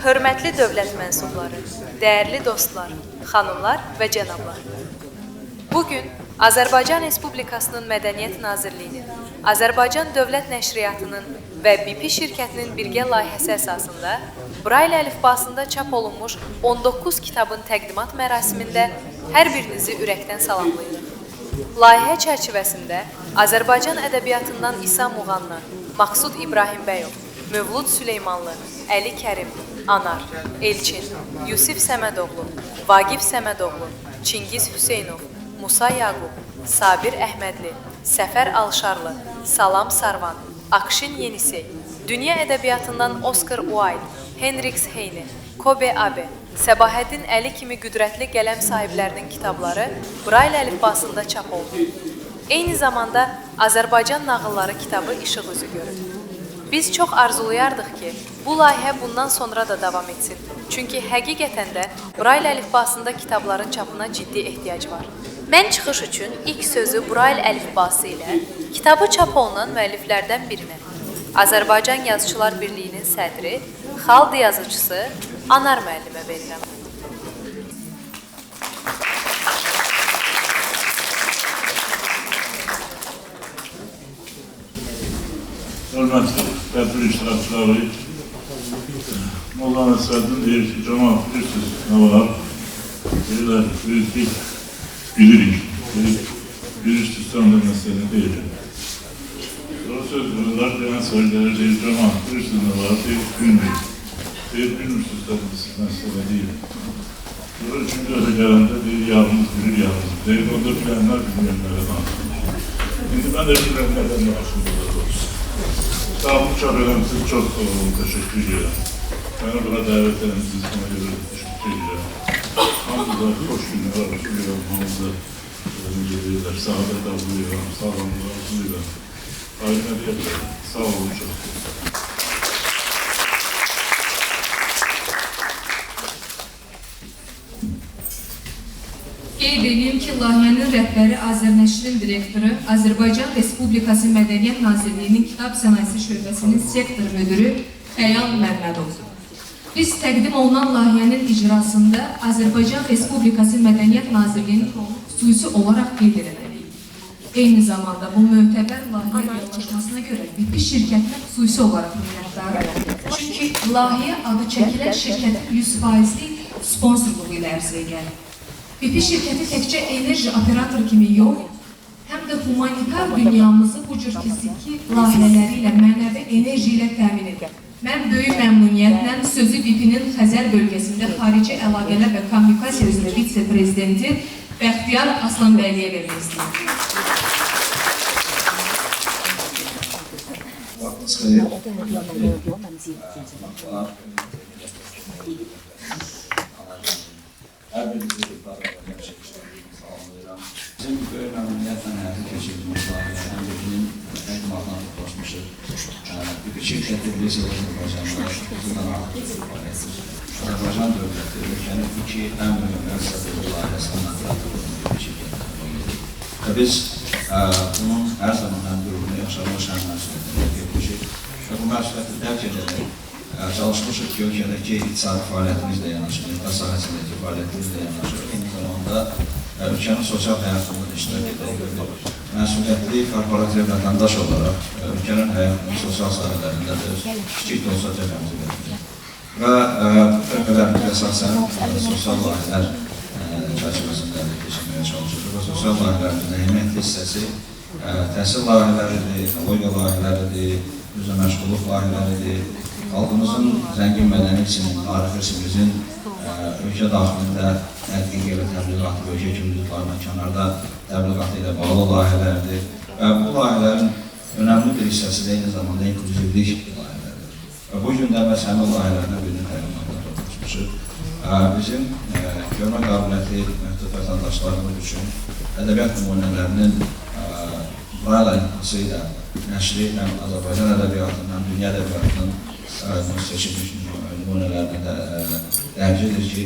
Hörmətli dövlət mənsubları, dəyərli dostlar, xanımlar və cənablar. Bugün Azərbaycan Respublikasının Mədəniyyət Nazirliyinin, Azərbaycan Dövlət Nəşriyyatının və BP şirkətinin birgə layihəsi əsasında Braille əlifbasında çap olunmuş 19 kitabın təqdimat mərasimində hər birinizi ürəkdən salamlayırıq. Layihə çərçivəsində Azərbaycan ədəbiyyatından İsa Muğanlı, Maqsud İbrahimbəyov, Mövlud Süleymanlı, Əli Kərim, Anar, Elçin, Yusif Səmədoğlu, Vaqif Səmədoğlu, Çingiz Hüseynov, Musa Yaqub, Sabir Əhmədli, Səfər Alşarlı, Salam Sarvan, Akşin Yenisey, dünya ədəbiyyatından Oscar Wilde, Henriks Heine, Kobe Abe, Səbahəddin Əli kimi qüdrətli qələm sahiblərinin kitabları Braille əlifbasında çap olundu. Eyni zamanda Azərbaycan nağılları kitabı işıq üzü görür. Biz çox arzulayardıq ki, bu layihə bundan sonra da davam etsin. Çünki həqiqətən də Braille əlifbasında kitabların çapına ciddi ehtiyac var. Mən çıxış üçün ilk sözü Braille əlifbası ilə kitabı çap olunan müəlliflərdən birinə, Azərbaycan Yazıçılar Birliyinin sədri, xalq yazıcısı Anar müəllimə verirəm. Hörmətli tədbir iştirakçıları, Molla Nəsrəddin deyir ki, cəmaat bilirsiniz nə var? Deyirlər, bilirik. Bilirsinizdən də məsələ deyil. Sonra söz verirlər, deyən söylərlər, deyir, cəmaat bilirsiniz nə var? Deyir, bilmirik. Deyir, bilmirsizdən məsələ deyil. Sonra üçüncü öyle gələndə deyir, yarımız bilir, yarımız. Deyir, onda bilənlər bilməyənlərə danışmış. İndi mən də bilənlərdən danışmışlar olsun. Kitabımı çap edəmsiz çox sağ olun, təşəkkür edirəm. Bəni bura dəvət edəmsiz, buna görə təşəkkür edirəm. Hamıza xoş günlər arzulayıram, hamıza gedirlər, sağlıqda arzulayıram, sağlamlığı arzulayıram. Ayrına deyəcəm, sağ olun çox. Qeyd edeyim ki, layihənin rəhbəri Azərnəşrin direktoru, Azərbaycan Respublikası Mədəniyyət Nazirliyinin Kitab Sənayesi Şöbəsinin sektor müdürü Xəyal Məmmədovdur. Biz təqdim olunan layihənin icrasında Azərbaycan Respublikası Mədəniyyət Nazirliyinin xüsusi olaraq qeyd edilməliyik. Eyni zamanda bu möhtəbər layihə yollaşmasına görə BP şirkətinə xüsusi olaraq minnətdarıq. Çünki layihə adı çəkilən şirkətin 100%lik sponsorluğu ilə ərsəyə gəlir. BP şirkəti təkcə enerji operatoru kimi yox, həm də humanitar dünyamızı bu cür fiziki layihələri ilə, mənəvi enerji ilə təmin edir. Mən böyük məmnuniyyətlə sözü BP-nin Xəzər bölgəsində xarici əlaqələr və kommunikasiya üzrə vitse-prezidenti Bəxtiyar Aslanbəyliyə vermək istəyirəm. Hər birisi salamlayıram. Bizim böyük məmnuniyyətlə həyata keçirdiyimiz layihə həm birinin təqdimatına toplaşmışıq. BP şirkəti bilirsiniz Azərbaycanda Azərbaycan dövləti ölkənin iki ən mühüm strateji layihəsindən BP şirkətinə və biz bunun hər zaman həm qürurunu yaşamış, həm məsuliyyətini getmişik və bu məsuliyyəti dərk edərək çalışmışıq ki, ölkədəki iqtisadi fəaliyyətimizlə yanaşı, neftas sahəsindəki fəaliyyətimizlə yanaşı, eyni zamanda ölkənin sosial həyatında iştirak edək. Məsuliyyətli korporativ vətəndaş olaraq ölkənin həyatının sosial sahələrində də kiçik də olsa cəbəmizi verir. Və tələbələrimizə əsasən sosial layihələr çərçivəsində keçirməyə çalışırıq və sosial layihələrin əhəmiyyətli hissəsi təhsil layihələridir, ekologiya layihələridir, üzrə məşğulluq layihələridir. Xalqımızın zəngin mədəni içinin, tarixi irsimizin ölkə daxilində tədqiq və təbliğatı, ölkə kimliklarına kənarda təbliğatı ilə bağlı layihələrdir. Və bu layihələrin önəmli bir hissəsi də eyni zamanda inklüzivlik layihələridir. Və bu gün də məhz həmin layihələrdən birinin təqdimatına toplaşmışıq. Bizim görmə qabiliyyətli məhdud vətəndaşlarımız üçün ədəbiyyat nümunələrinin Braille əlifbası ilə nəşri həm Azərbaycan ədəbiyyatının, həm dünya ədəbiyyatının seçilmiş nümunələrdən dərcidir ki,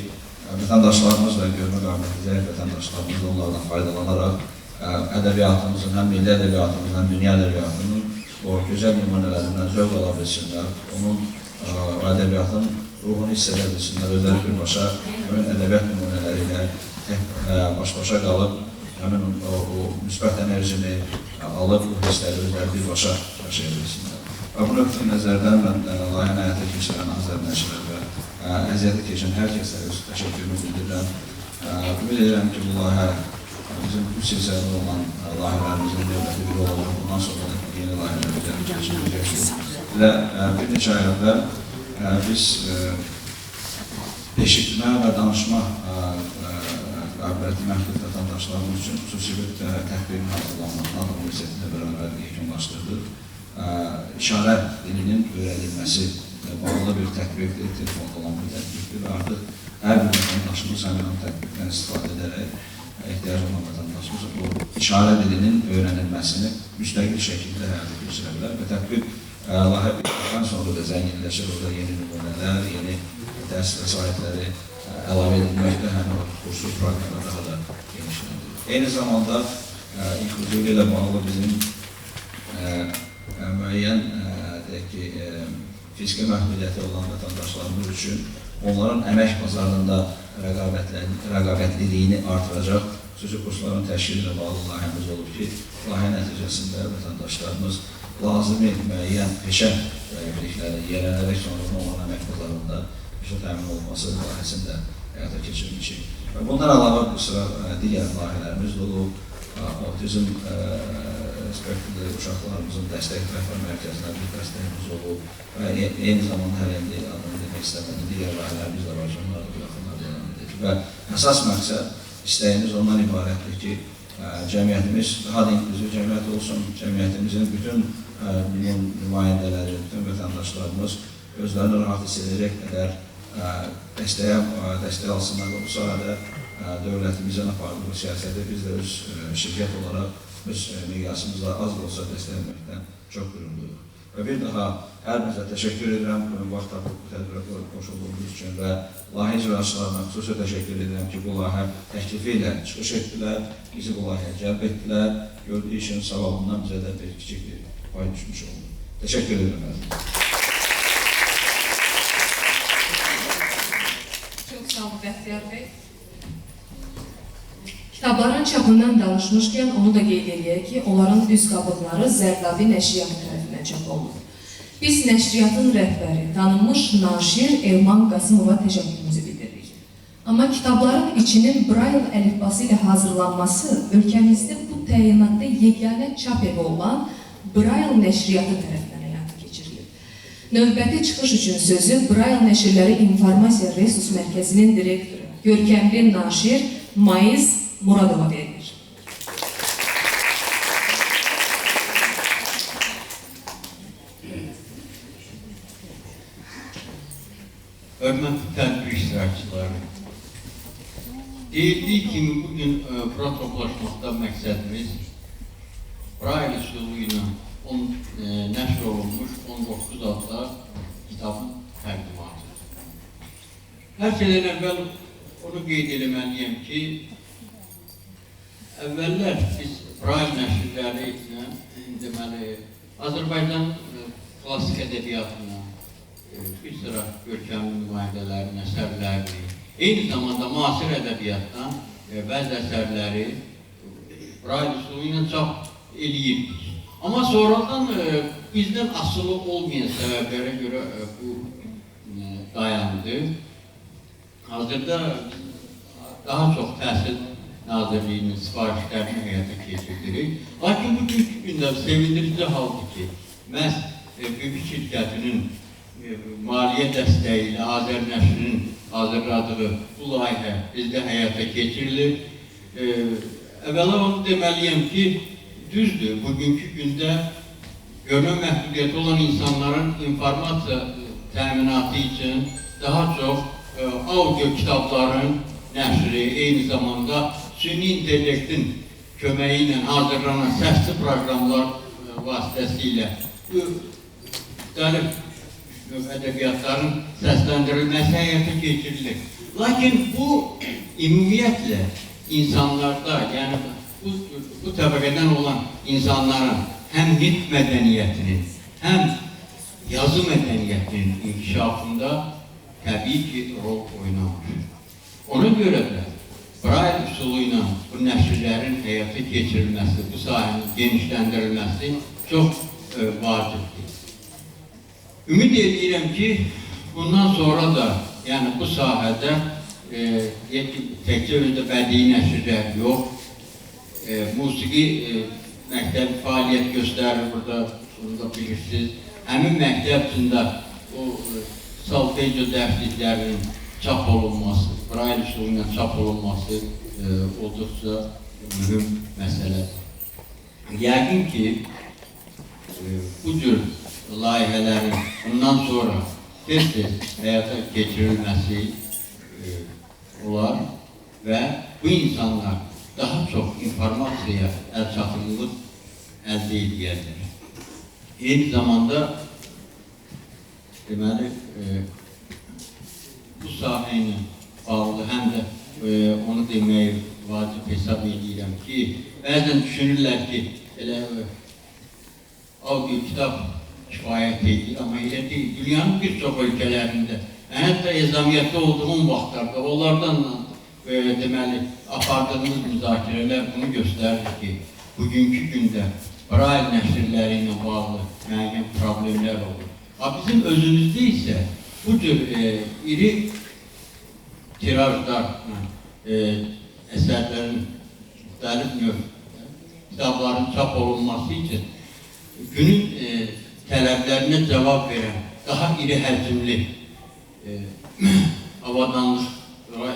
vətəndaşlarımız və görmə qabiliyyətli zəif vətəndaşlarımız onlardan faydalanaraq ədəbiyyatımızın, həm milli ədəbiyyatımızın, həm dünya ədəbiyyatının o gözəl nümunələrindən zövq ala bilsinlər, onun ədəbiyyatın ruhunu hiss edə bilsinlər, özləri birbaşa həmin ədəbiyyat nümunələri ilə baş-başa qalıb, həmin o müsbət enerjini alıb, bu hissləri özləri birbaşa yaşaya bilsinlər. Və bu nöqtə nəzərdən mən layihəni həyata keçirən Azər Nəşrə və əziyyəti keçən hər kəsə öz təşəkkürümü bildirirəm. Ümid edirəm ki, bu layihə bizim 3 ilsəli olan layihələrimizin növbəti biri olacaq. Bundan sonra da yeni layihələrimizi keçiriləcək. Və bir neçə ay əvvəl biz eşitmə və danışma qabiliyyəti məhdud vətəndaşlarımız üçün xüsusi bir tədbirin hazırlanmasına universitetlə bərabər yekunlaşdırdıq. İşarə dilinin öyrədilməsi bağlı bir tətbiqdir, telefonda olan bir tətbiqdir və artıq hər bir vətəndaşımız həmin o tətbiqdən istifadə edərək ehtiyac olan vətəndaşımız bu işarə dilinin öyrənilməsini müstəqil şəkildə həyata keçirə bilər və tətbiq layihə bitdikdən sonra da zənginləşir, orada yeni nümunələr, yeni dərs vəsaitləri əlavə edilməkdə həmin o kursu proqramda daha da genişləndirir. Eyni zamanda inklüziv ilə bağlı bizim müəyyən fiziki məhdudiyyəti olan vətəndaşlarımız üçün onların əmək bazarında rəqabətliliyini artıracaq xüsusi kursların təşkili ilə bağlı layihəmiz olub ki, layihə nəticəsində vətəndaşlarımız lazımi müəyyən peşə bilikləri yerlənərək sonra onların əmək bazarında peşə təmin olması layihəsini də həyata keçirmişik. Bundan əlavə bu sıra digər layihələrimiz olub, autizm spektrli uşaqlarımızın dəstək rəhbər mərkəzlərinin dəstəyimiz olub və eyni zamanda hələ indi adını demək istəmədim, digər layihələrimiz də var, onları da yaxınlarda devam edəcək. Və əsas məqsəd, istəyimiz ondan ibarətdir ki, cəmiyyətimiz daha da inklüziv cəmiyyət olsun, cəmiyyətimizin bütün nümayəndələri, bütün vətəndaşlarımız özlərini rahat hiss edəcək qədər dəstək alsınlar və bu sahədə dövlətimizin apardığı siyasəti biz də öz şirkət olaraq öz miqyasımızda az da olsa dəstəkləməkdən çox qürurluyuq. Və bir daha hər birinizə təşəkkür edirəm vaxt tapıb bu tədbirə qoşulduğunuz üçün və layihə icraçılarına xüsusi təşəkkür edirəm ki, bu layihə təklifi ilə çıxış etdilər, bizi bu layihəyə cəlb etdilər, gördüyü işin savabından bizə də bir kiçik bir pay düşmüş oldu. Təşəkkür edirəm. Çox sağ olun, Bəxtiyar bəy. Kitabların çapından danışmışkən onu da qeyd edək ki, onların üz qabıqları Zərdabi nəşriyyatı tərəfindən çap olunur. Biz nəşriyyatın rəhbəri, tanınmış naşir Elman Qasımova təşəkkürümüzü bildiririk. Amma kitabların içinin Braille əlifbası ilə hazırlanması ölkəmizdə bu təyinatda yeganə çap evi olan Braille nəşriyyatı tərəfindən həyata keçirilir. Növbəti çıxış üçün sözü Braille Nəşrləri İnformasiya Resurs Mərkəzinin direktoru, görkəmli naşir Mayız Muradova verilir. Hörmətli tədbir iştirakçıları, deyildiyi kimi bugün bura toplaşmaqda məqsədimiz Braille üsulu ilə nəşr olunmuş 19 adlı kitabın təqdimatıdır. Hər şeydən əvvəl onu qeyd eləməliyəm ki, əvvəllər biz Braille nəşrləri ilə deməli Azərbaycan klassik ədəbiyyatına bir sıra görkəmli nümayəndələrin əsərlərini, eyni zamanda müasir ədəbiyyatdan bəzi əsərləri Braille üsulu ilə çap eləyirdik. Amma sonradan bizdən asılı olmayan səbəblərə görə bu dayandı. Hazırda daha çox Təhsil Nazirliyinin sifarişlərini həyata keçirdirik. Lakin bugünkü gündə sevindirici haldır ki, məhz böyük şirkətinin maliyyə dəstəyi ilə Azər Nəşrinin hazırladığı bu layihə bizdə həyata keçirilir. Əvvəla onu deməliyəm ki, düzdür, bugünkü gündə görmə məhdudiyyəti olan insanların informasiya təminatı üçün daha çox audio kitabların nəşri, eyni zamanda süni intellektin köməyi ilə hazırlanan səsli proqramlar vasitəsilə bu müxtəlif ədəbiyyatların səsləndirilməsi həyata keçirilir. Lakin bu ümumiyyətlə insanlarda, yəni bu təbəqədən olan insanların həm nitq mədəniyyətinin, həm yazı mədəniyyətinin inkişafında təbii ki, rol oynamır. Ona görə də Braille üsulu ilə bu nəşrlərin həyata keçirilməsi, bu sahənin genişləndirilməsi çox vacibdir. Ümid edirəm ki, bundan sonra da, yəni bu sahədə təkcə özdə bədii nəşrlər yox, musiqi məktəbi fəaliyyət göstərir burada, bunu da bilirsiniz. Həmin məktəb içində o solfejo dərsliklərinin çap olunması, Braille üsulu ilə çap olunması olduqca mühüm məsələdir. Yəqin ki, bu cür layihələrin bundan sonra tez-tez həyata keçirilməsi olar və bu insanlar daha çox informasiyaya əlçatımlıq əldə edərlər. Eyni zamanda deməli, bu sahə ilə bağlı həm də onu deməyi vacib hesab edirəm ki, bəzən düşünürlər ki, elə audio kitab kifayət edir, amma elə deyil. Dünyanın bir çox ölkələrində, hətta ezamiyyətdə olduğum vaxtlarda, onlardan deməli, apardığımız müzakirələr bunu göstərir ki, bugünkü gündə Braille nəşrləri ilə bağlı müəyyən problemlər olur. Bizim özümüzdə isə bu cür iri tirajlar, əsərlərin müxtəlif növ kitabların çap olunması üçün günün tələblərinə cavab verən, daha iri həcmli avadanlıqlara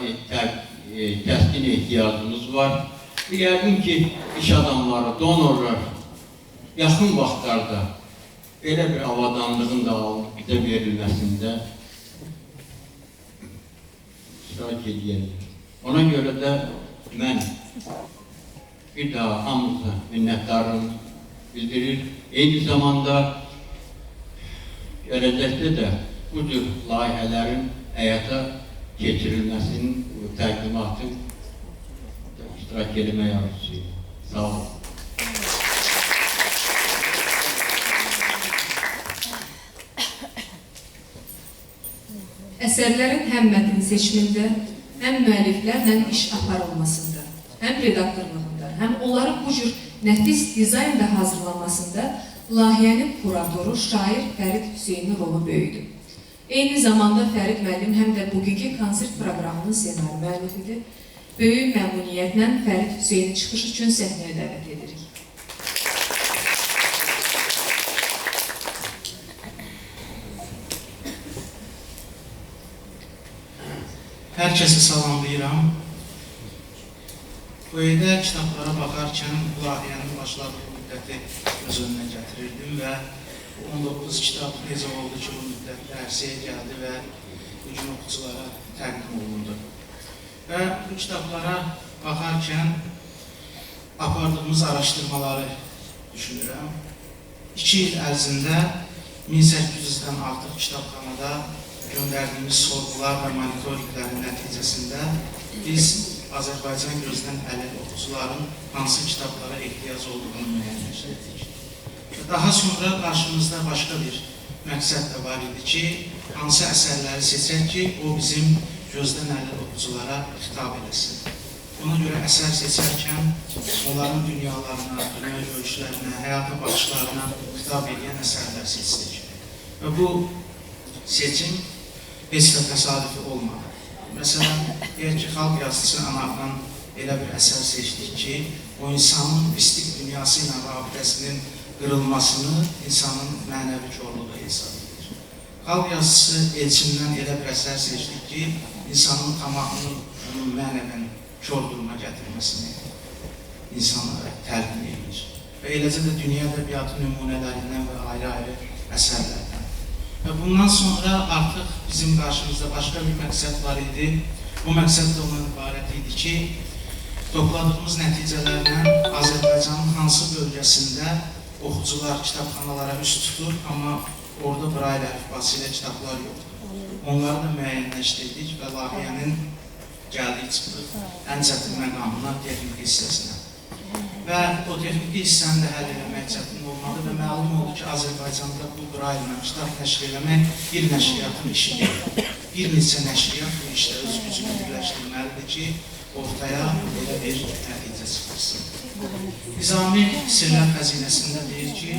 kəskin ehtiyacımız var. Yəqin ki, iş adamları, donorlar yaxın vaxtlarda belə bir avadanlığın da bizə verilməsində iştirak edəyərlər. Ona görə də mən bir daha hamınıza minnətdarlığımı bildirir. Eyni zamanda gələcəkdə də bu cür layihələrin həyata keçirilməsinin təqdimatı iştirak etməyə arzusuyum. Sağ olun. Əsərlərin həm mətn seçimində, həm müəlliflərlə iş aparılmasında, həm redaktorluğunda, həm onların bu cür nəfis dizaynda hazırlanmasında layihənin kuratoru şair Fərid Hüseynin rolu böyüdür. Eyni zamanda Fərid müəllim həm də bugünkü konsert proqramının ssenari müəllifidir. Böyük məmnuniyyətlə Fərid Hüseyni çıxış üçün səhnəyə dəvət edirik. Hər kəsi salamlayıram. Bu evdə kitablara baxarkən layihənin başladığı müddəti göz önünə gətirirdim və 19 kitab necə oldu ki, bu müddətdə ərsəyə gəldi və bugün oxuculara təqdim olundu. Və bu kitablara baxarkən apardığımız araşdırmaları düşünürəm. 2 il ərzində 1800-dən artıq kitabxanada göndərdiyimiz sorğular və monitoringlərin nəticəsində biz Azərbaycan gözdən əlil oxucuların hansı kitablara ehtiyac olduğunu müəyyənləşdirdik. Daha sonra qarşımızda başqa bir məqsəd də var idi ki, hansı əsərləri seçək ki, o bizim gözdən əlil oxuculara xitab edəsin. Ona görə əsər seçərkən onların dünyalarına, dünya görüşlərinə, həyata baxışlarına xitab edən əsərlər seçdik. Və bu seçim heç də təsadüfi olmadı. Məsələn, deyək ki, xalq yazıçısı Anaqdan elə bir əsər seçdik ki, o insanın mistik dünyası ilə rabitəsinin qırılmasını insanın mənəvi korluğu hesab edir. Xalq yazıçısı Elçindən elə bir əsər seçdik ki, insanın tamamını onun mənəvən kör duruma gətirməsini insanlara təlqin edir. Və eləcə də dünya ədəbiyyatı nümunələrindən və ayrı-ayrı əsərlərdən. Və bundan sonra artıq bizim qarşımızda başqa bir məqsəd var idi. Bu məqsəd də ondan ibarət idi ki, topladığımız nəticələrlə Azərbaycanın hansı bölgəsində oxucular kitabxanalara üst tutur, amma orada Braille əlifbası ilə kitablar yoxdur. Onları da müəyyənləşdirdik və layihənin gəldik çıxdıq ən çətin məqamına, texniki hissəsinə. Və o texniki hissəni də həll eləmək çətin olmadı olmadı və məlum oldu ki, Azərbaycanda bu qırayla kitab nəşr eləmək bir nəşriyyatın işi deyil. Bir neçə nəşriyyat bu işdə öz gücünü birləşdirməlidir ki, ortaya belə bir nəticə çıxırsın. Nizami Sirlər Xəzinəsində deyir ki,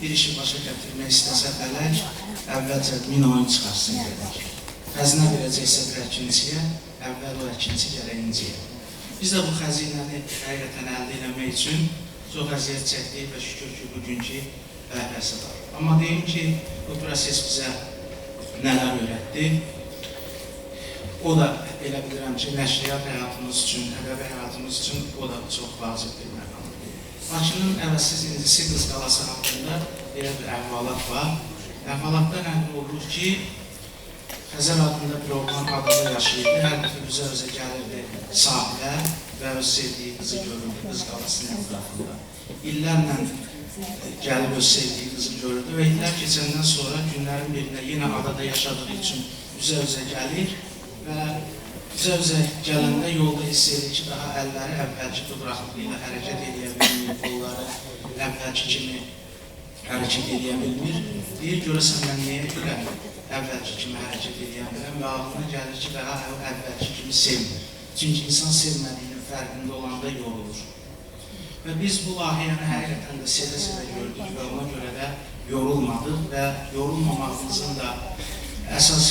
bir işi başa gətirmək istəsə fələk, əvvəlcə 1000 oyun çıxarsın gerək. Xəzinə verəcəksə bir əkinçiyə, əvvəl o əkinçi gərək inciyə. Biz də bu xəzinəni həqiqətən əldə eləmək üçün çox əziyyət çəkdik və şükür ki, bugünkü bəhrəsi var. Amma deyim ki, bu proses bizə nələr öyrətdi. O da elə bilirəm ki, nəşriyyat həyatımız üçün, ədəbi həyatımız üçün o da çox vacib bir məqamdır. Bakının əvəzsiz incisi Qız Qalası haqqında belə bir əhvalat var. Əhvalatda nəql olur ki, Xəzər adında bir oğlan adada yaşayırdı. Hər dəfə üzə gəlirdi sahilə və öz sevdiyi qızı görürdü Qız Qalasının ətrafında. İllərlə gəlib öz sevdiyi qızı görürdü və illər keçəndən sonra günlərin birində yenə adada yaşadığı üçün üzə gəlir və üzə gələndə yolda hiss edir ki, daha əlləri əvvəlki qıbraqlığı ilə hərəkət edə bilmir, qolları əvvəlki kimi hərəkət edə bilmir. Deyir, görəsən mən niyə görə əvvəlki kimi hərəkət edə bilməm və ağlına gəlir ki, daha əvvəlki kimi sevmir. Çünki insan sevmədiyinin fərqində olanda yorulur. Və biz bu layihəni həqiqətən də sevə-sevə gördük və ona görə də yorulmadıq və yorulmamağımızın da əsas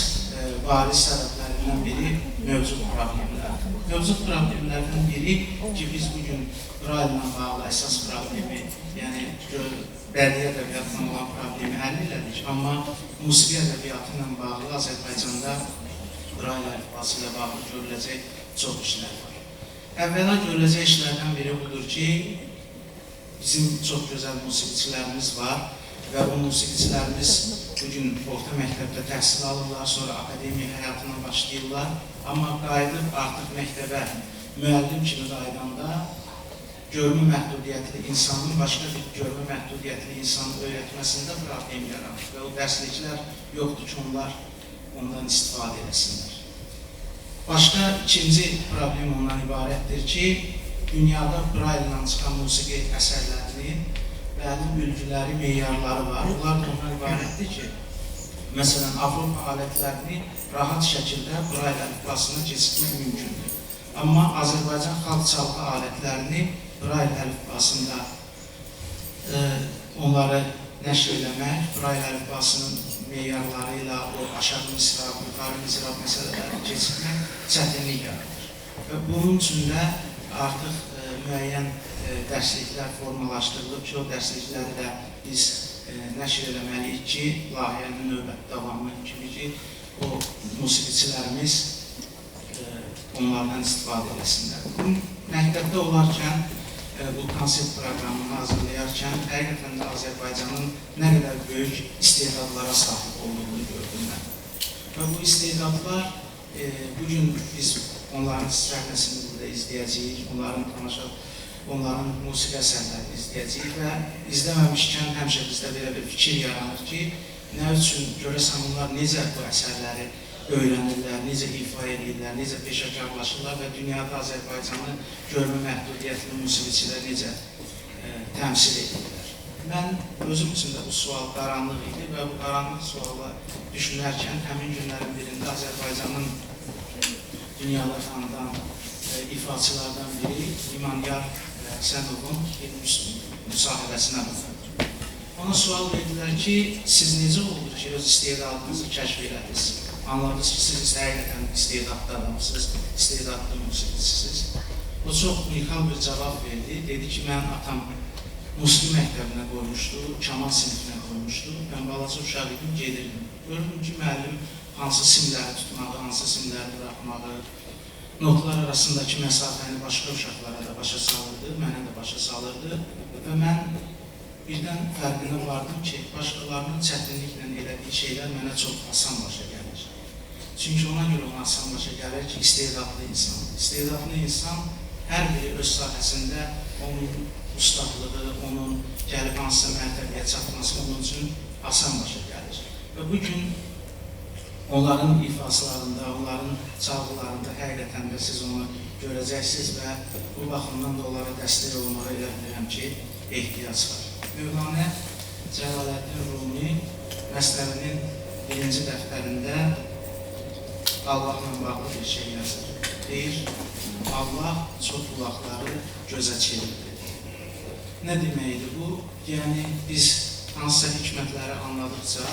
bariz səbəblərindən biri mövcud problemlərdir. Mövcud problemlərdən biri ki, biz bugün qırayla bağlı əsas problemi, yəni bədii ədəbiyyatla olan problemi həll elədik, amma musiqi ədəbiyyatı ilə bağlı Azərbaycanda qırayla əlifbası ilə bağlı görüləcək çox işlər var. Əvvəla görüləcək işlərdən biri budur ki, bizim çox gözəl musiqiçilərimiz var və bu musiqiçilərimiz bugün orta məktəbdə təhsil alırlar, sonra akademiya həyatına başlayırlar, amma qayıdıb artıq məktəbə müəllim kimi qaydanda görmə məhdudiyyətli insanın başqa bir görmə məhdudiyyətli insanı öyrətməsində problem yaranır və o dərsliklər yoxdur ki, onlar ondan istifadə eləsinlər. Başqa ikinci problem ondan ibarətdir ki, dünyada Braille-la çıxan musiqi əsərlərinin bəli bölgüləri, meyarları var. Bunlar da ondan ibarətdir ki, məsələn, Avropa alətlərini rahat şəkildə Braille əlifbasına keçirmək mümkündür. Amma Azərbaycan xalq çalğı alətlərini Braille əlifbasında onları nəşr eləmək, Braille əlifbasının meyarları ilə o aşağı misrab, yuxarı misrab məsələlərini keçirmək çətinlik yaradır. Və bunun üçün də artıq müəyyən dərsliklər formalaşdırılıb ki, o dərslikləri də biz nəşr eləməliyik ki, layihənin növbəti davamı kimi ki, o musiqiçilərimiz onlardan istifadə eləsinlər. Məktəbdə olarkən, bu konsept proqramını hazırlayarkən, həqiqətən də Azərbaycanın nə qədər böyük istedadlara sahib olduğunu gördüm mən. Və bu istedadlar, bugün biz onların səhnəsini burada izləyəcəyik, onların musiqi əsərlərini izləyəcəyik və izləməmişkən həmişə bizdə belə bir fikir yaranır ki, nə üçün görəsən onlar necə bu əsərləri öyrənirlər, necə ifa edirlər, necə peşəkarlaşırlar və dünyada Azərbaycanı görmə məhdudiyyətli musiqiçilər necə təmsil edirlər. Mən özüm üçün də bu sual qaranlıq idi və bu qaranlıq suala düşünərkən həmin günlərin birində Azərbaycanın dünyada tanıdan ifaçılardan biri İmanyar Sənovun müsahibəsinə baxırdı. Ona sual verdilər ki, siz necə olur ki, öz istedadınızı kəşf elədiniz? Anladınız ki, siz həqiqətən istedadlı adamsınız, istedadlı musiqiçisiniz. O çox unikal bir cavab verdi. Dedi ki, mən atam musiqi məktəbinə qoymuşdu, kamal sinifinə qoymuşdu. Mən balaca uşaq idim, gedirdim. Gördüm ki, müəllim hansı simləri tutmağı, hansı simləri bıraxmağı, notlar arasındakı məsafəni başqa uşaqlara da başa salırdı, mənə də başa salırdı və mən birdən fərqinə vardım ki, başqalarının çətinliklə elədiyi şeylər mənə çox asan başa gəlir. Çünki ona görə ona asan başa gəlir ki, istedadlı insandır. İstedadlı insan hər biri öz sahəsində onun ustadlığı, onun gəlib hansısa mərtəbəyə çatması onun üçün asan başa gəlir. Və bugün onların ifaslarında, onların çalğılarında həqiqətən də siz onu görəcəksiniz və bu baxımdan da onlara dəstək olmağa elə bilirəm ki, ehtiyac var. Mövlanə Cəlaləddin Rumi Məsnəvinin 1-ci dəftərində Allahla bağlı bir şey yazır. Deyir, Allah çox qulaqları gözə çevirdi. Nə deməkdir bu? Yəni, biz hansısa hikmətləri anladıqca,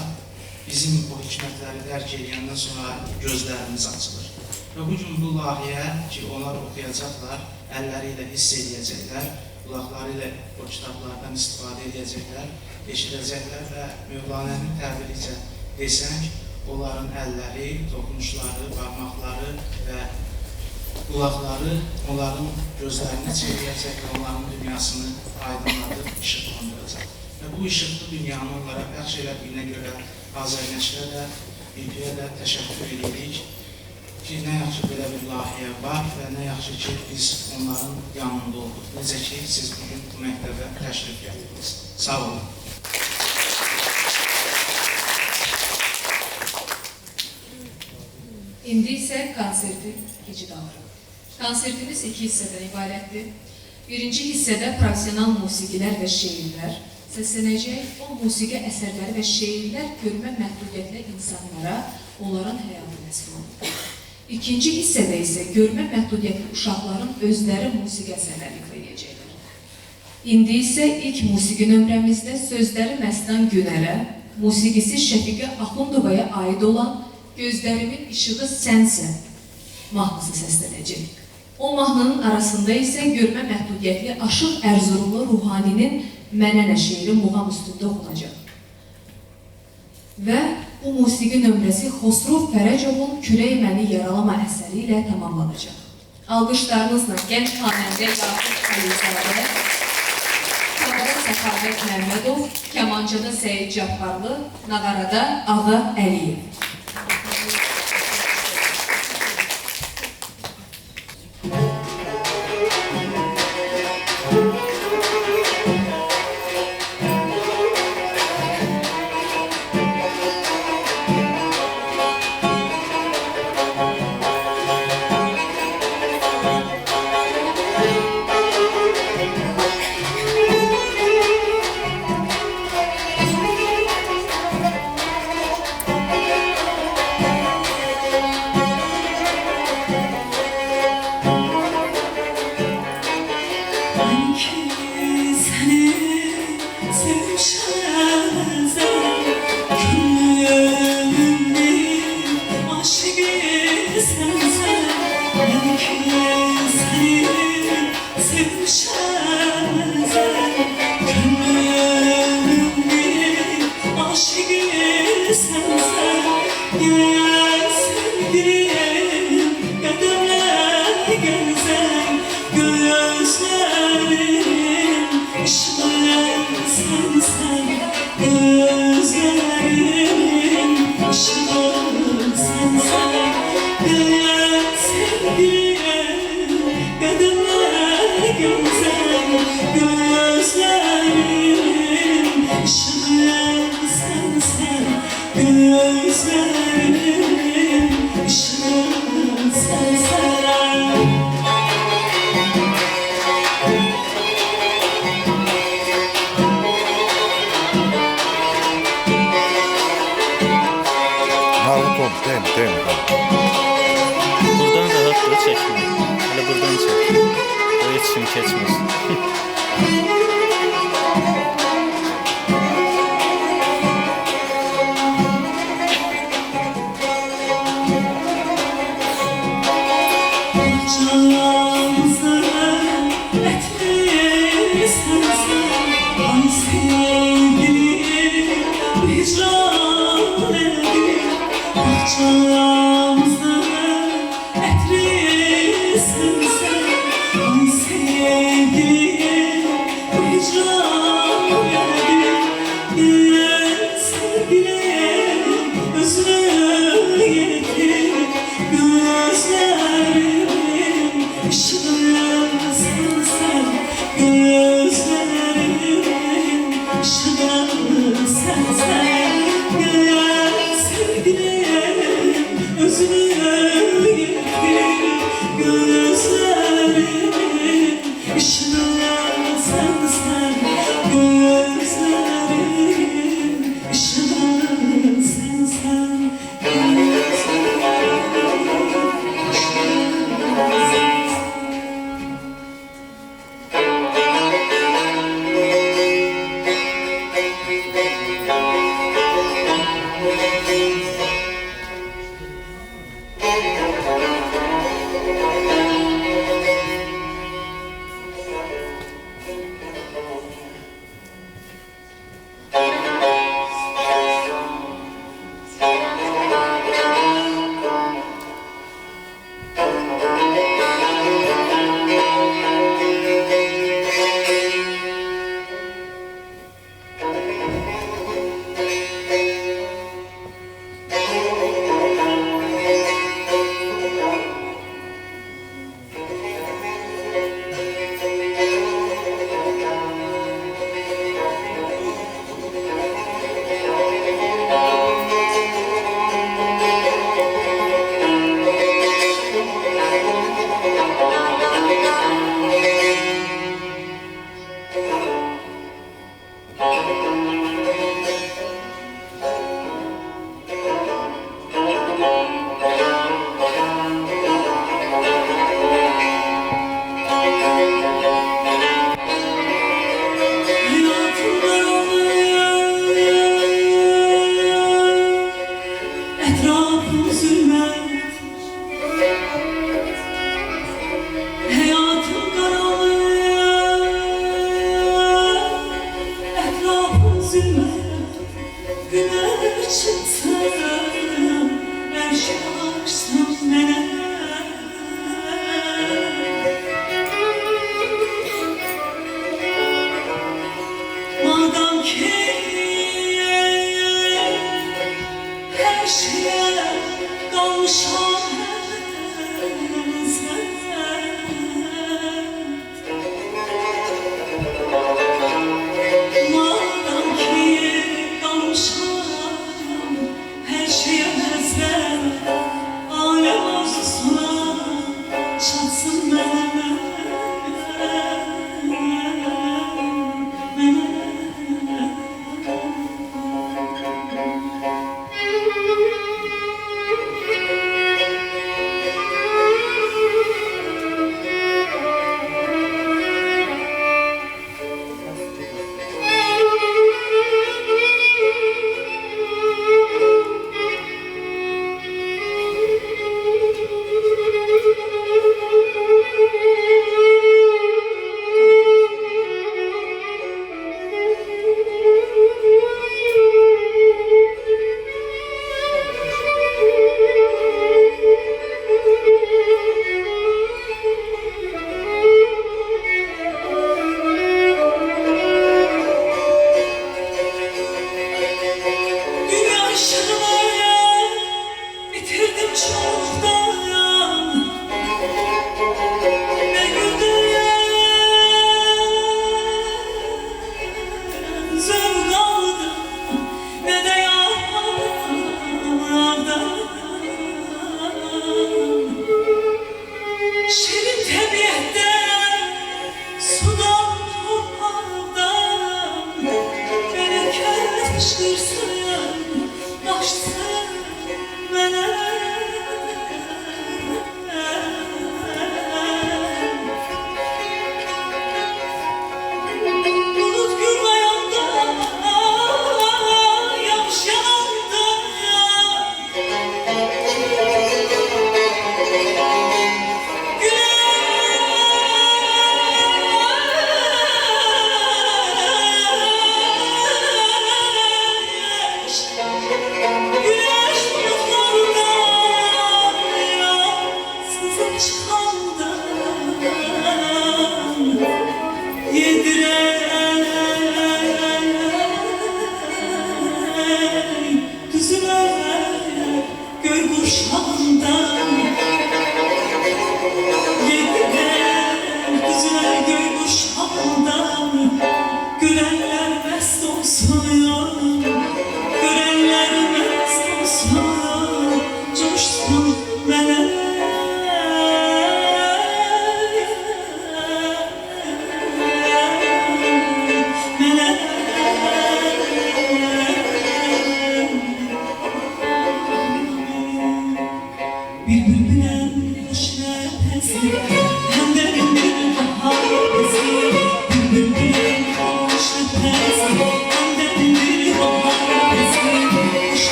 bizim o hikmətləri dərk edəndən sonra gözlərimiz açılır. Və bugün bu layihə ki, onlar oxuyacaqlar, əlləri ilə hiss edəcəklər, qulaqları ilə o kitablardan istifadə edəcəklər, eşidəcəklər və Mövlanənin təbiricə desək, onların əlləri, toxunuşları, barmaqları və qulaqları onların gözlərini çevirəcək və onların dünyasını aydınladıb, işıqlandıracaq. Və bu işıqlı dünyanı onlara bəxş elədiyinə görə Azərnəşrə də, BP-yə də təşəkkür edirik ki, nə yaxşı belə bir layihə var və nə yaxşı ki, biz onların yanında olduq. Necə ki, siz bugün bu məktəbə təşrif gətirdiniz. Sağ olun. İndi isə konserti keçid alırıq. Konsertimiz 2 hissədən ibarətdir. Birinci hissədə profesional musiqilər və şeirlər səslənəcək. O musiqi əsərləri və şeirlər görmə məhdudiyyətli insanlara, onların həyatı nəsil olur. İkinci hissədə isə görmə məhdudiyyətli uşaqların özləri musiqi əsərləri ifa edəcəklər. İndi isə ilk musiqi nömrəmizdə sözləri Məstan Günərə, musiqisi Şəfiqə Axundovaya aid olan Gözlərimin işığı sənsə mahnısı səslənəcək. O mahnının arasında isə görmə məhdudiyyətli Aşıq Ərzurumlu Ruhaninin Mənə nə şeiri muğam üstündə oxunacaq. Və bu musiqi nömrəsi Xosrov Fərəcovun Kürək məni yaralama əsəri ilə tamamlanacaq. Alqışlarınızla gənc xanəndə Yaqub Xəlizadə, Sabada Səxavət Məmmədov, Kəmancada Səyid Cabbarlı, Nağarada Ağa Əliyev. Buradan rahatlığı çəkmir. Hələ buradan çək. O yetişim keçmir.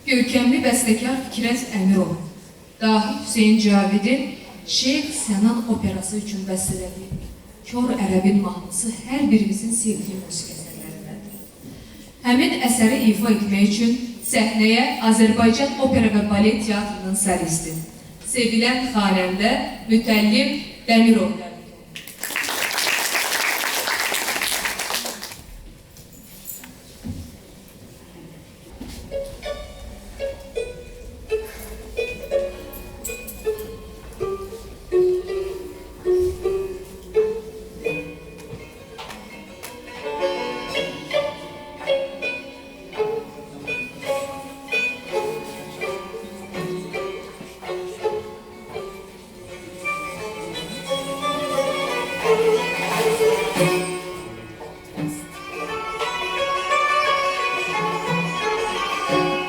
Görkəmli bəstəkar Fikrət Əmirov, Dahi Hüseyn Cavidin Şeyx Sənan operası üçün bəstələdiyi Kor Ərəbin mahnısı hər birimizin sevdiyi musiqi əsərlərindəndir. Həmin əsəri ifa etmək üçün səhnəyə Azərbaycan Opera və Balet Teatrının solisti, sevilən xanəndə Mütəllim Dəmirov dəvət olunur.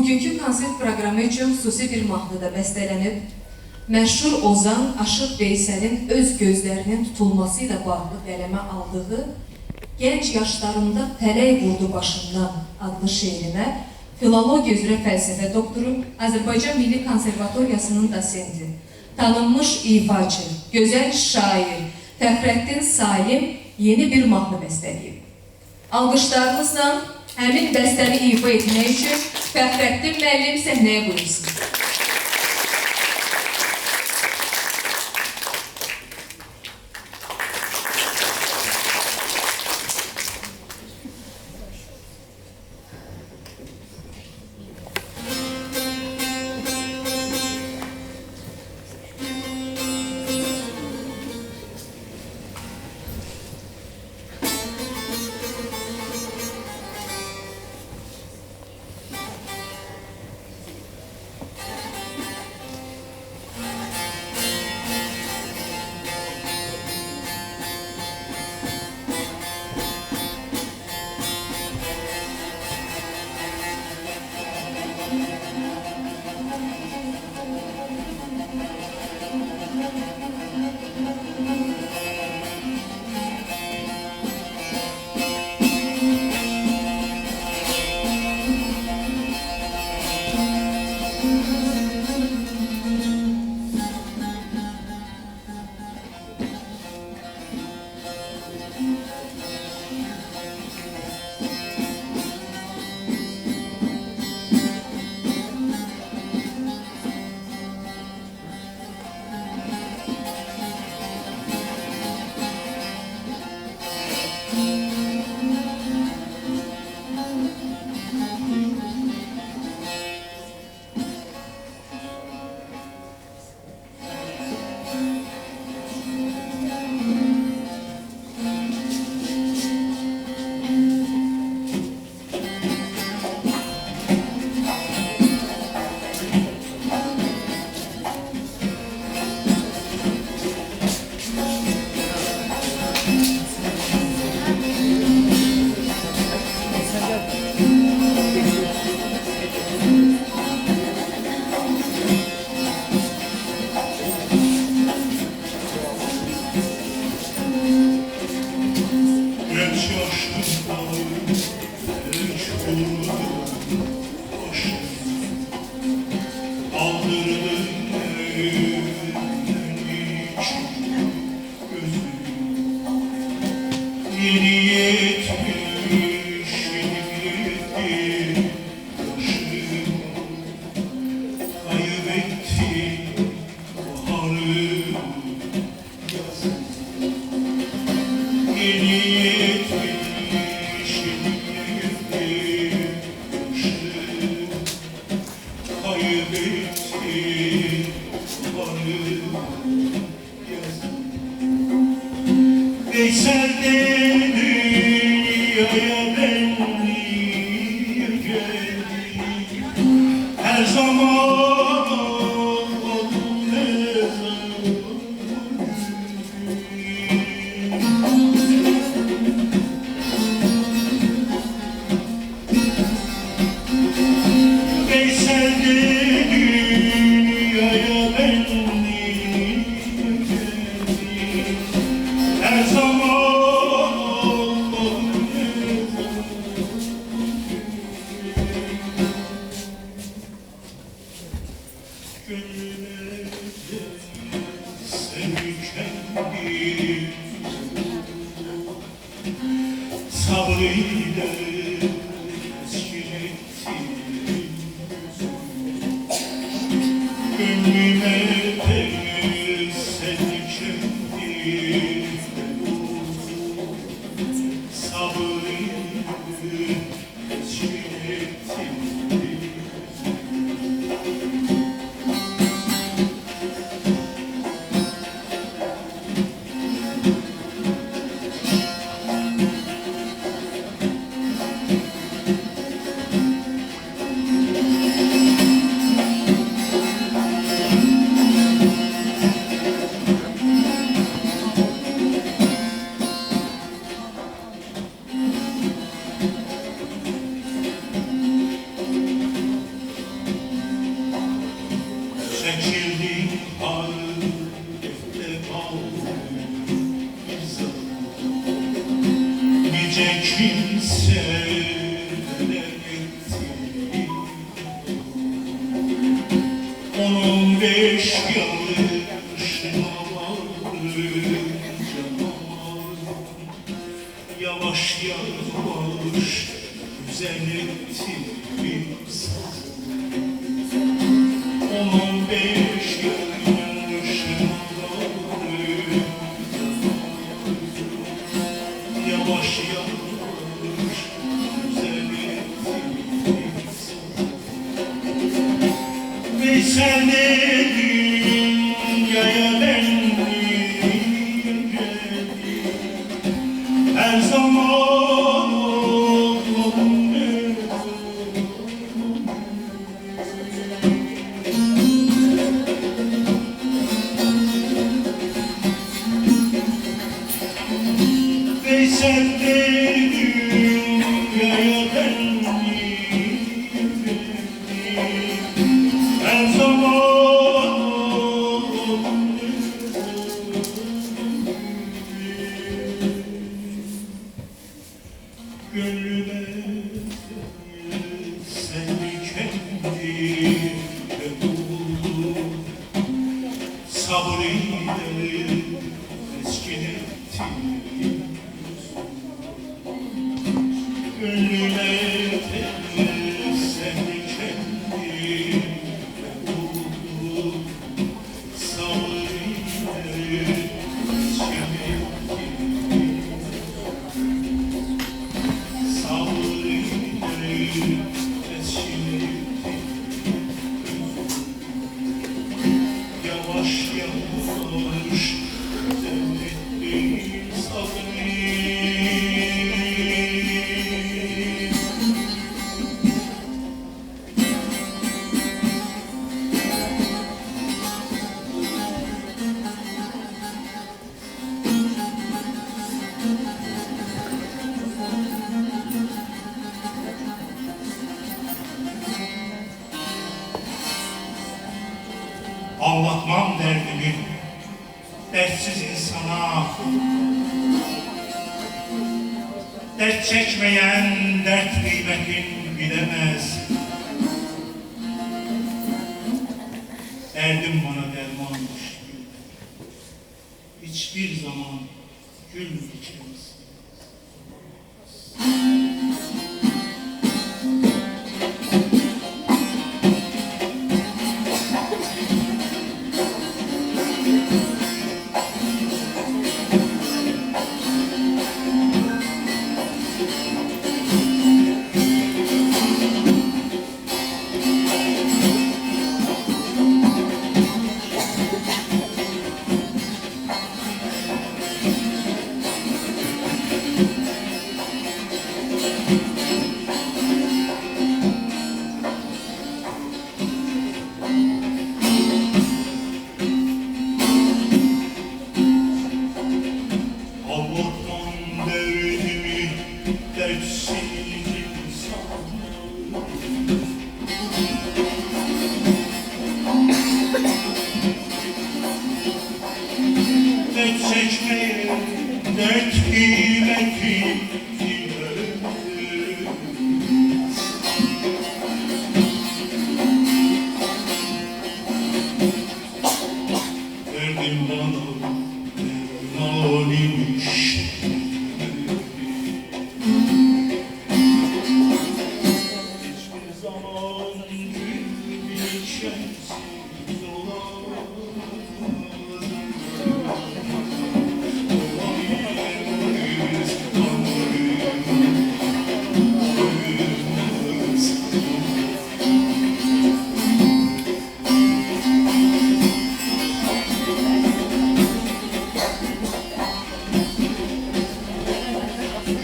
Bugünkü konsert proqramı üçün xüsusi bir mahnıda bəstələnib, məşhur ozan Aşıq Veysəlin öz gözlərinin tutulması ilə bağlı qələmə aldığı Gənc yaşlarında tələk vurdu başından adlı şeirinə filologiya üzrə fəlsəfə doktoru, Azərbaycan Milli Konservatoriyasının dosenti, tanınmış ifaçı, gözəl şair Fəxrəddin Salim yeni bir mahnı bəstələyib. Alqışlarınızla həmin bəstəni ifa etmək üçün Fəxrəddin müəllim səhnəyə buyursun. Çekildim harifte kaldım bir zaman. Nice kimseler etti 15 yaşına varınca yavaş yavaş güzel etti bir zaman. 15 yaşına varınca yavaş yavaş güzel etti bir zaman. Ve sen de dünyaya benliğin geldi. Her zaman oldum ve sen de dünyaya benliğin geldi. Her zaman gönlüme seni kendime buldum. Sabır ile teskin ettim. Gönlüme seni kendime buldum. Sabır ile teskin ettim. Sabır ile teskin ettim. Yavaş yavaş devlettim sabrı. Anlatmam derdimi dertsiz insana. Dert çekmeyen dert kıymetini bilemez. Derdim bana dermanmış. Hiçbir zaman gül dikemez. Allah'tan derdimi dertsiz insanlar. Dert çekmeye dert kıymetini bilemez. Derdim bana derman imiş. Hiçbir zaman gülmeyecek sensiz olamaz. Olamayız, olamayız.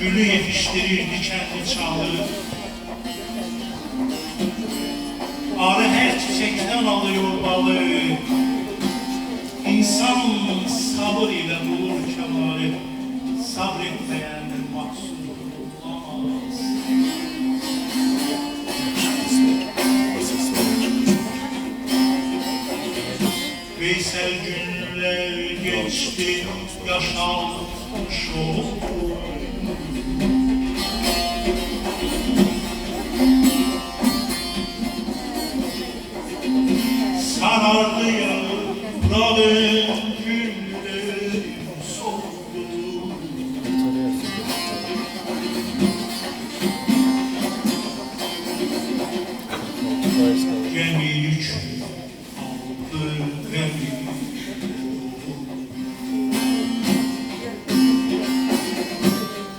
Gülü yetiştirir dikenli çalı. Arı her çiçekten alıyor balı. İnsan sabır ile bulur kemali. Sabretmeyen mahzun olamaz. Veysel günler geçti, yaşanmış oldu. Sarardı yaprağın gülleri soldu. Gemi yük aldı gemi.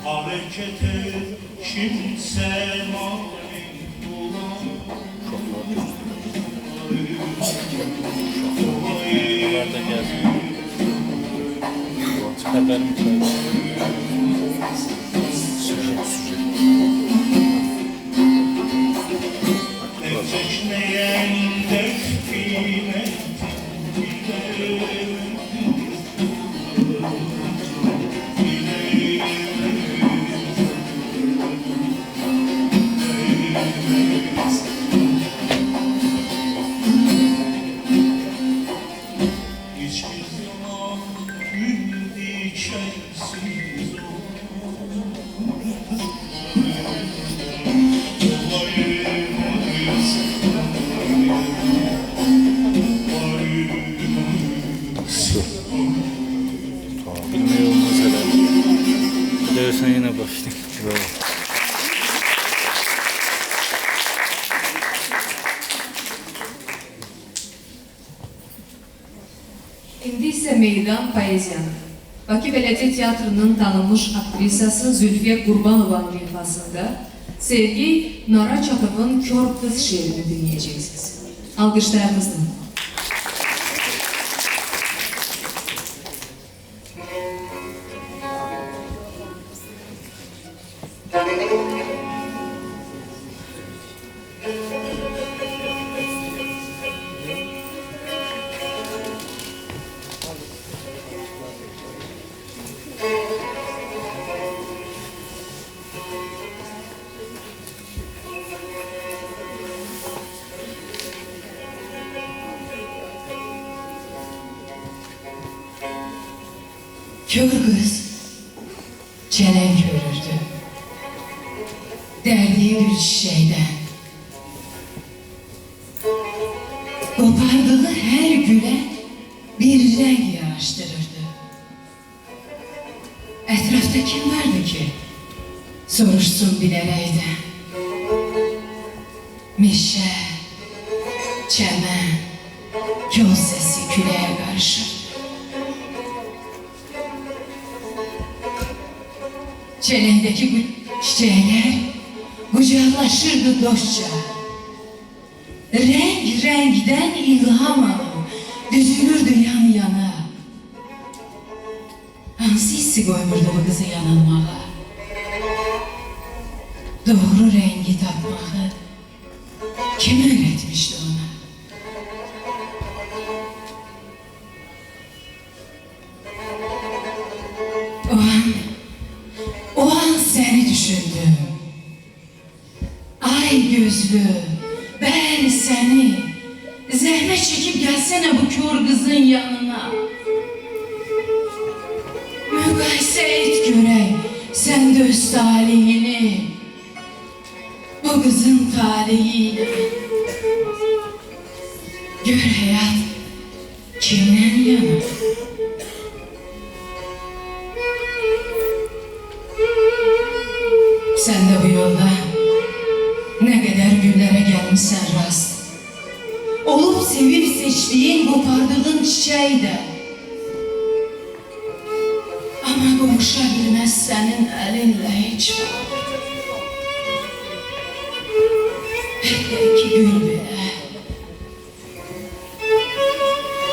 Harekete kimse mani Bunlar da geldi. Haberim var. Çeşmeyen dök kıymet hiçbir zaman gül dikensiz Bilmiyor olmaz herhalde. Dersen yine başlayayım. İndi isə meydan poeziyanı. Bakı Belediye Tiyatrosunun tanınmış aktrisası Zülfiye Qurbanovanın ifasında Sevgi Nara Çatov'un Kör Kız şiirini dinleyeceksiniz. Alkışlarınızla. Kör kız çelenk örürdü, derdiği bir çiçeğden. Kopardığı her güle bir renk yağıştırırdı. Etrafta kim vardı ki soruşsun bilereyden? Meşe, çemen, yol sesi küleğe karışır. Çeleğdeki bu çiçekler kucaklaşırdı dostça. Renk renkten ilham alıp düzülürdü yan yana. Hansı hissi koymurdu bu kızı yanılmağa? Doğru rengi tapmağı kim öğretmişti ona? O an seni düşündüm. Ay gözlü, ben seni. Zahmet çekip gelsene bu kör kızın yanına. Mukayese et görey sen de öz talihini. Bu kızın talihiyle. Gör hayat kimden yana? Sen de bu yolda ne kadar günlere gelmişsen rast. Olup sevip seçtiğin kopardığın çiçeği de. Ama kavuşabilmez senin elinle hiç var. Belki gül bile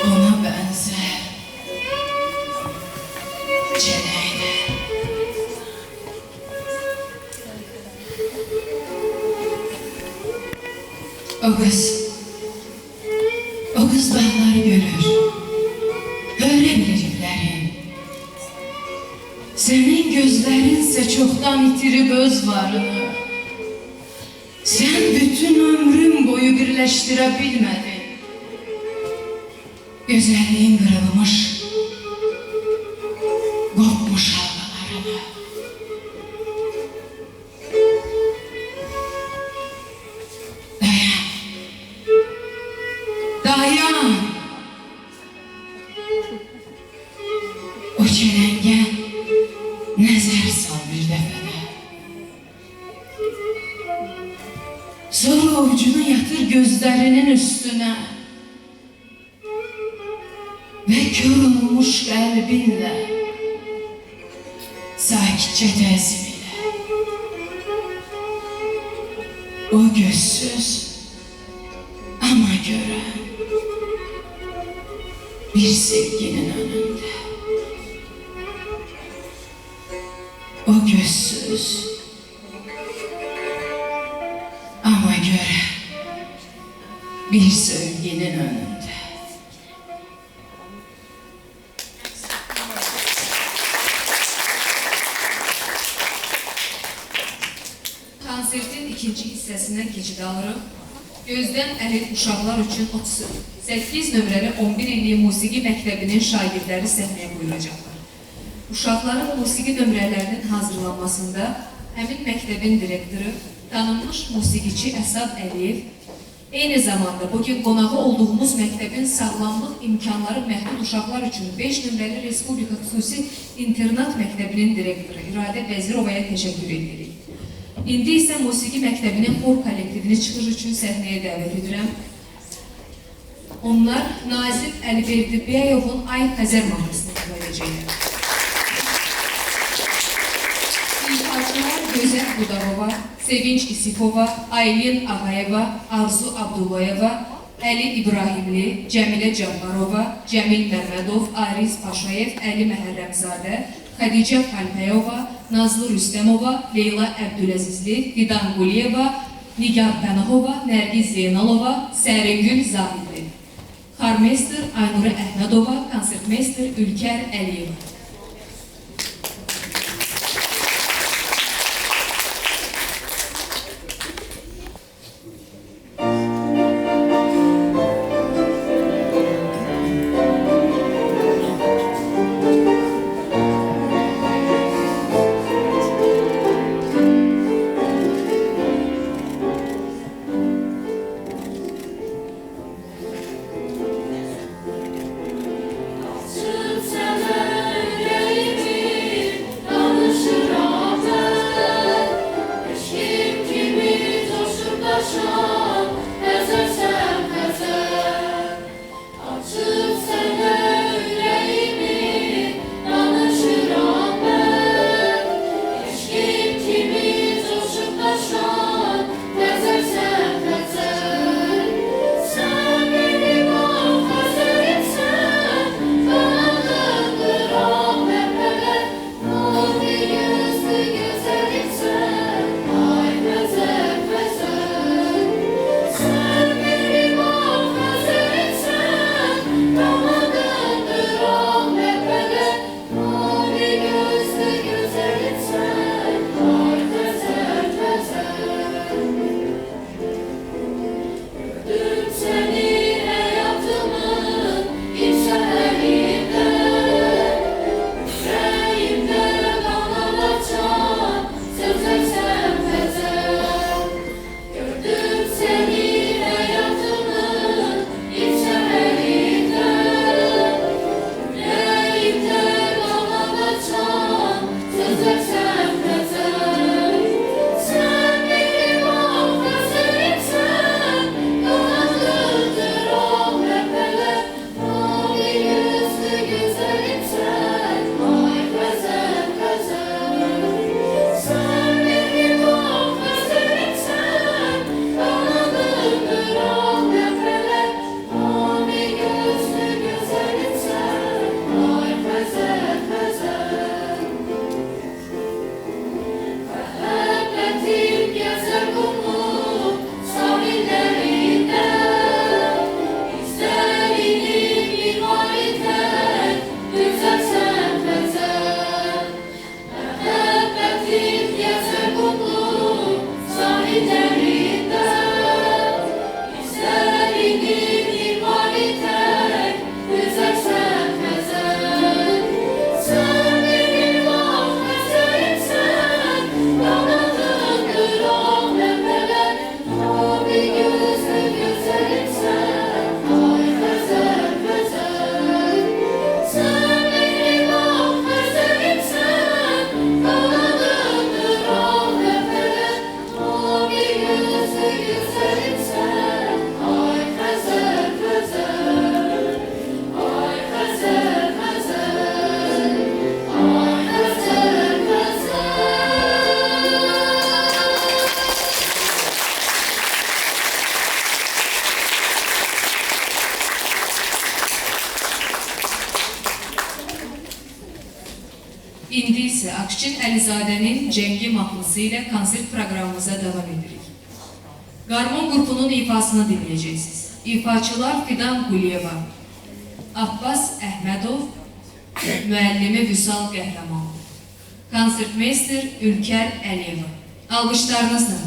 ona benzer. Çeleğine. O kız dağları görür, görebilirler. Senin gözlerinse çoktan yitirip öz varını. Sen bütün ömrün boyu birleştirebilmedin. Gözəlliyin qırılmış, qopmuş halqalarını. Dayan, dayan. O çələngə nəzər sal bir dəfədə. Sonra ucunu yatır gözlərinin üstünə və kör olmuş qəlbinlə sakitcə təzim elə. O gözsüz ama görən bir sevginin önündə. O gözsüz ama görən bir sevginin önündə. Konsertin ikinci hissəsindən keçid alırıq. Gözdən əlit uşaqlar üçün 38 nömrəli 11 illik musiqi məktəbinin şagirdləri səhnəyə buyuracaqlar. Uşaqların musiqi nömrələrinin hazırlanmasında həmin məktəbin direktoru, tanınmış musiqiçi Əsad Əliyev, eyni zamanda bugün qonağı olduğumuz məktəbin sağlamlıq imkanları məhdud uşaqlar üçün 5 nömrəli Respublika Xüsusi İnternat Məktəbinin direktoru İradə Vəzirovaya təşəkkür edirik. İndi isə musiqi məktəbinin xor kollektivini çıxış üçün səhnəyə dəvət edirəm. Onlar Nazim Əliberdibəyovun Ay Xəzər mahnısını icra edəcəklər. İlhaçılar Gözəl Budavova, Sevinç İsifova, Aylin Ağayeva, Arzu Abdullayeva, Əli İbrahimli, Cəmilə Cabbarova, Cəmil Məmmədov, Ariz Paşayev, Əli Məhərrəmzadə, Xədicə Xəlpəyova, Nazlı Rüstəmova, Leyla Əbdüləzizli, Fidan Quliyeva, Nigar Pənahova, Nərgiz Zeynalova, Səringül Zahidli, Xarmeister Aynurə Əhmədova, Konsertmeister Ülkər Əliyeva. Sənə İndi isə Akşin Əlizadənin Cengi mahnısı ilə konsert proqramımıza davam edirik. Qarmon qrupunun ifasını dinləyəcəksiniz. İfaçılar Fidan Quliyeva, Abbas Əhmədov, müəllimi Vüsal Qəhrəmanov, konsertmeyster Ülker Əliyeva. Alqışlarınızla.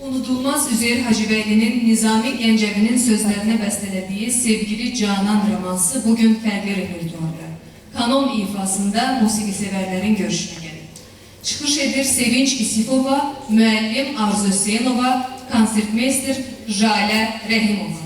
Unudulmaz Üzeyir Hacıbəyli'nin Nizami Gəncəvinin sözlərinə bəstələdiyi Sevgili Canan romansı bugün fərqli repertuarda. Kanon ifasında musiqisevərlərin görüşünə gəlir. Çıxış edir Sevinç İsifova, müəllim Arzu Hüseynova, konsertmeyster Jalə Rəhimova.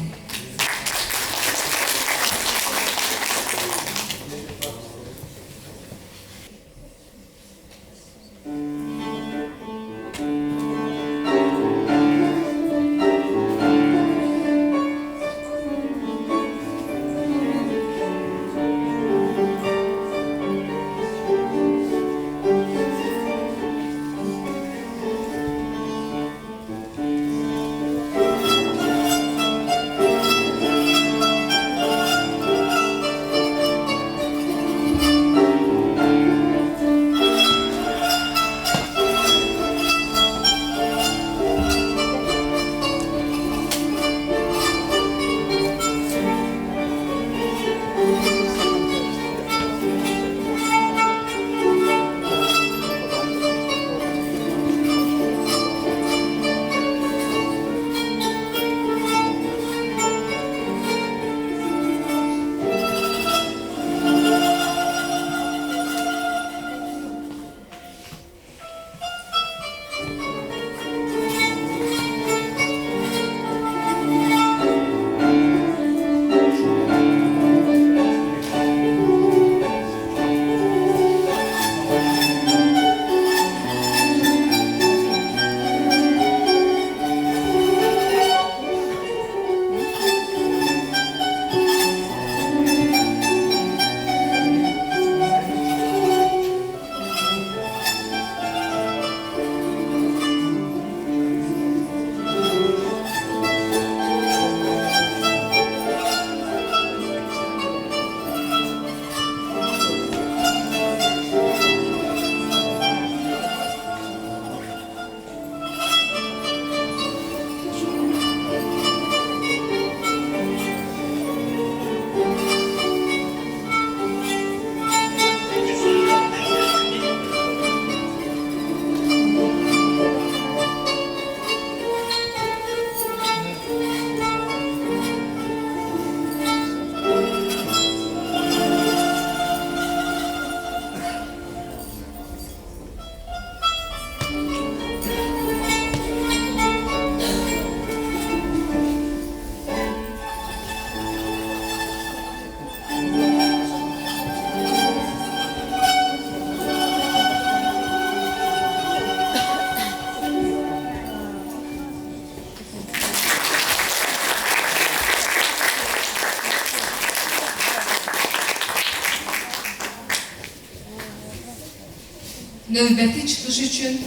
növbəti çıxış üçün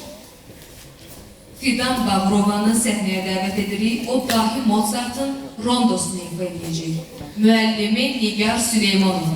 Fidan Bağrovanı səhnəyə dəvət edirik. O, dahi Mozart'ın rondosunu ifa edəcək. Müəllimi Nigar Süleymanova.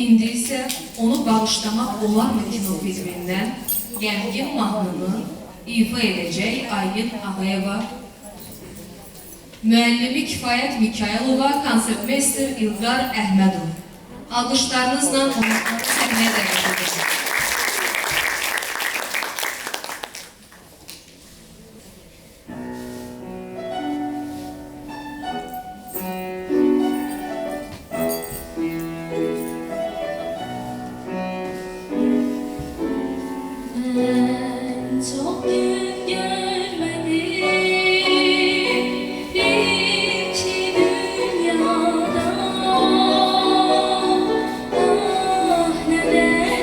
İndi isə onu bağışlamaq olarmı kino filmindən Gəmgin mahnını ifa edəcək Aylin Ağayeva, müəllimi Kifayət Mikailova, konsertmeister İlqar Əhmədov. Alqışlarınızla onu səhnəyə dəvət edəcək. Çok gün görmedim iki dünyada. Ah neden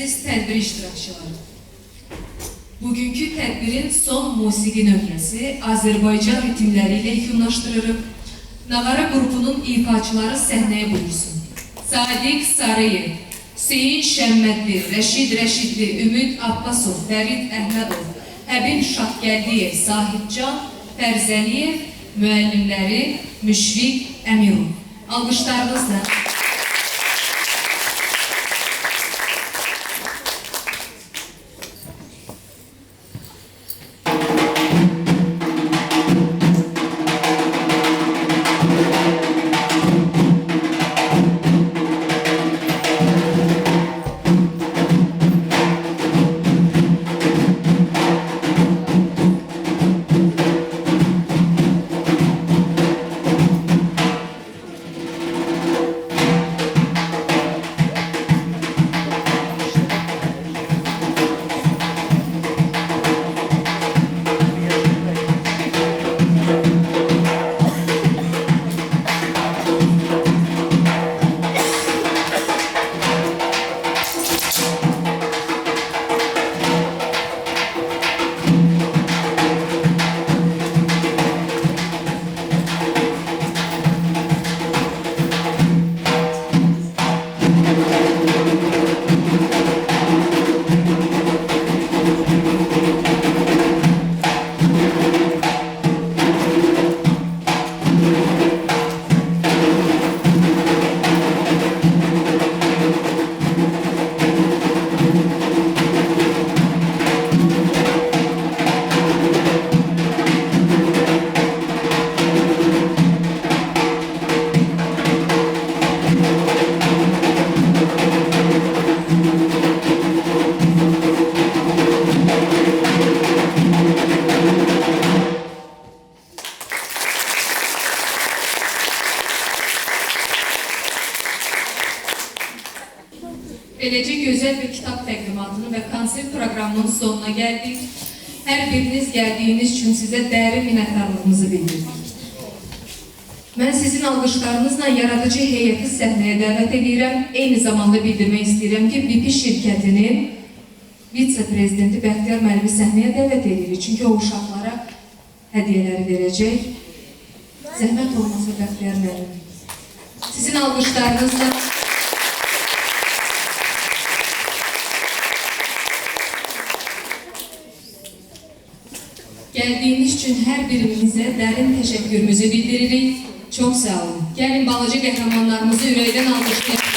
əziz tədbir iştirakçıları. Bugünkü tədbirin son musiqi nömrəsi Azərbaycan ritmləri ilə yekunlaşdırılıb. Nağara qrupunun ifaçıları səhnəyə buyursun. Sadiq Sarıyev, Hüseyin Şəmmədli, Rəşid Rəşidli, Ümid Abbasov, Fərid Əhmədov, Həbib Şahgəldiyev, Sahibcan Fərzəliyev, müəllimləri Müşfiq Əmirov. Alqışlarınızla. Beləcə gözəl bir kitab təqdimatının və konsert proqramının sonuna gəldik. Hər biriniz gəldiyiniz üçün sizə dərin minnətdarlığımızı bildirdik. Mən sizin alqışlarınızla yaradıcı heyəti səhnəyə dəvət edirəm. Eyni zamanda bildirmək istəyirəm ki, BP şirkətinin vitse-prezidenti Bəxtiyar müəllimi səhnəyə dəvət edirik. Çünki o uşaqlara hədiyyələri verəcək. Zəhmət olmasa Bəxtiyar müəllim. Sizin alqışlarınızla gəldiyiniz üçün hər birimizə dərin təşəkkürümüzü bildiririk. Çox sağ olun. Gəlin balaca qəhrəmanlarımızı ürəkdən alqışlayaq.